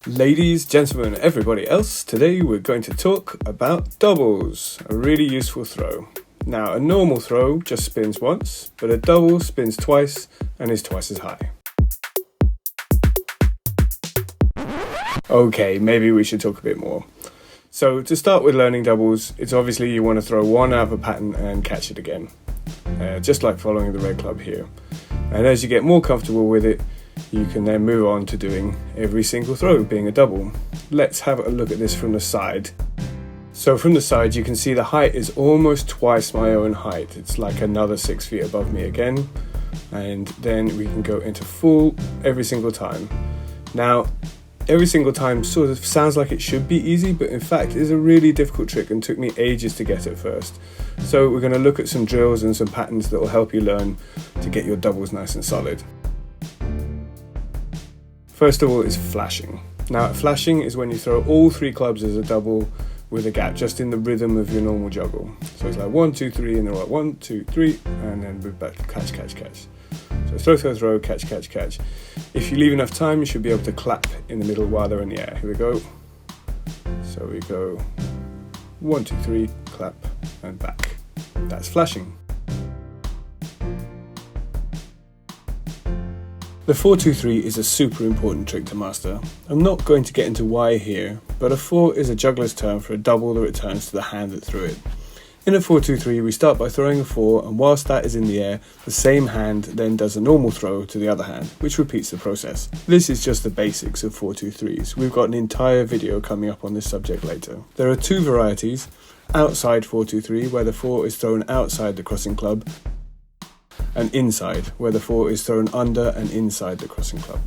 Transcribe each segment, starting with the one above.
Ladies, gentlemen, everybody else, today we're going to talk about doubles, a really useful throw. Now, a normal throw just spins once, but a double spins twice and is twice as high. Okay, maybe we should talk a bit more. So to start with learning doubles, it's obviously you want to throw one out of a pattern and catch it again, just like following the red club here. And as you get more comfortable with it, you can then move on to doing every single throw being a double. Let's have a look at this from the side. So from the side you can see the height is almost twice my own height. It's like another 6 feet above me again. And then we can go into full every single time. Now, every single time sort of sounds like it should be easy, but in fact is a really difficult trick and took me ages to get at first. So we're going to look at some drills and some patterns that will help you learn to get your doubles nice and solid. First of all is flashing. Now, flashing is when you throw all three clubs as a double with a gap, just in the rhythm of your normal juggle. So it's like 1, 2, 3 in the right, 1, 2, 3, and then move back, catch, catch, catch. So throw, throw, throw, catch, catch, catch. If you leave enough time, you should be able to clap in the middle while they're in the air. Here we go. So we go 1, 2, 3, clap, and back. That's flashing. The 4-2-3 is a super important trick to master. I'm not going to get into why here, but a 4 is a juggler's term for a double that returns to the hand that threw it. In a 4-2-3 we start by throwing a 4, and whilst that is in the air, the same hand then does a normal throw to the other hand, which repeats the process. This is just the basics of 4-2-3s. We've got an entire video coming up on this subject later. There are two varieties: outside 4-2-3, where the 4 is thrown outside the crossing club, and inside, where the 4 is thrown under and inside the crossing club.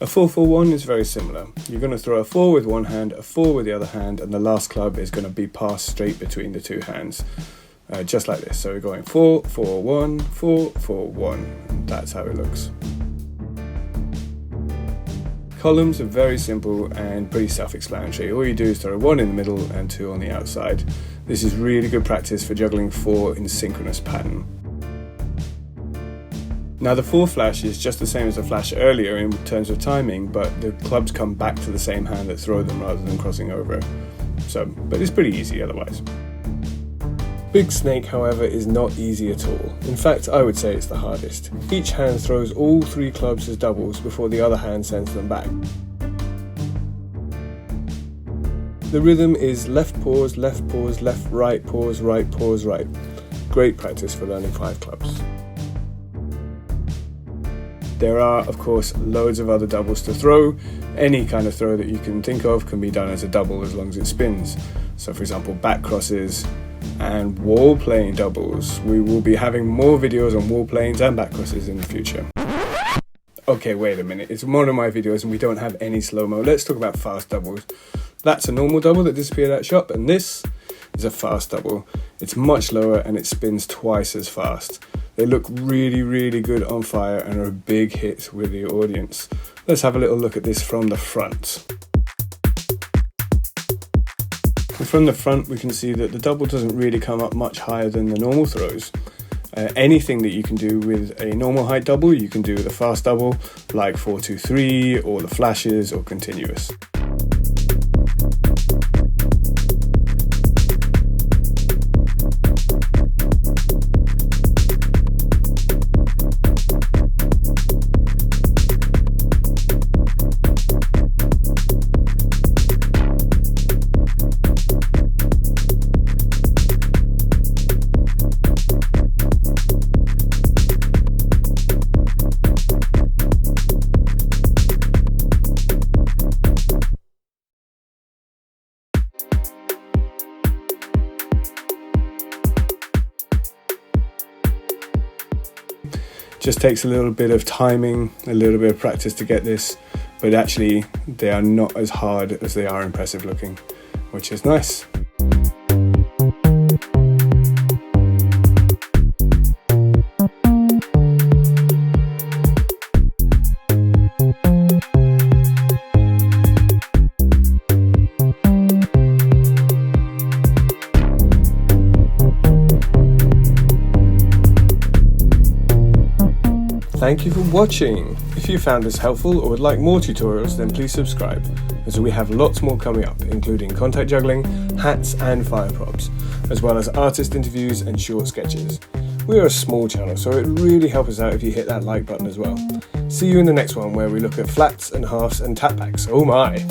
A 4-4-1 is very similar. You're going to throw a 4 with one hand, a 4 with the other hand, and the last club is going to be passed straight between the two hands, just like this. So we're going 4-4-1, 4-4-1, and that's how it looks. Columns are very simple and pretty self-explanatory. All you do is throw 1 in the middle and 2 on the outside. This is really good practice for juggling 4 in synchronous pattern. Now the 4 flash is just the same as the flash earlier in terms of timing, but the clubs come back to the same hand that throw them rather than crossing over. But it's pretty easy otherwise. Big snake, however, is not easy at all. In fact, I would say it's the hardest. Each hand throws all 3 clubs as doubles before the other hand sends them back. The rhythm is left pause, left right pause, right pause, right. Great practice for learning 5 clubs. There are, of course, loads of other doubles to throw. Any kind of throw that you can think of can be done as a double as long as it spins. So for example, back crosses and wall playing doubles. We will be having more videos on wall planes and back crosses in the future. Okay, wait a minute. It's one of my videos and we don't have any slow-mo. Let's talk about fast doubles. That's a normal double that disappeared out shop, and this is a fast double. It's much lower and it spins twice as fast. They look really, really good on fire and are a big hit with the audience. Let's have a little look at this from the front. And from the front we can see that the double doesn't really come up much higher than the normal throws. Anything that you can do with a normal height double, you can do with a fast double, like 4-2-3 or the flashes or continuous. Just takes a little bit of timing, a little bit of practice to get this, but actually they are not as hard as they are impressive looking, which is nice. thank you for watching. If you found this helpful or would like more tutorials, then please subscribe, as we have lots more coming up, including contact juggling, hats and fire props, as well as artist interviews and short sketches. We are a small channel, so it really helps us out if you hit that like button as well. See you in the next one, where we look at flats and halves and tap backs. Oh my!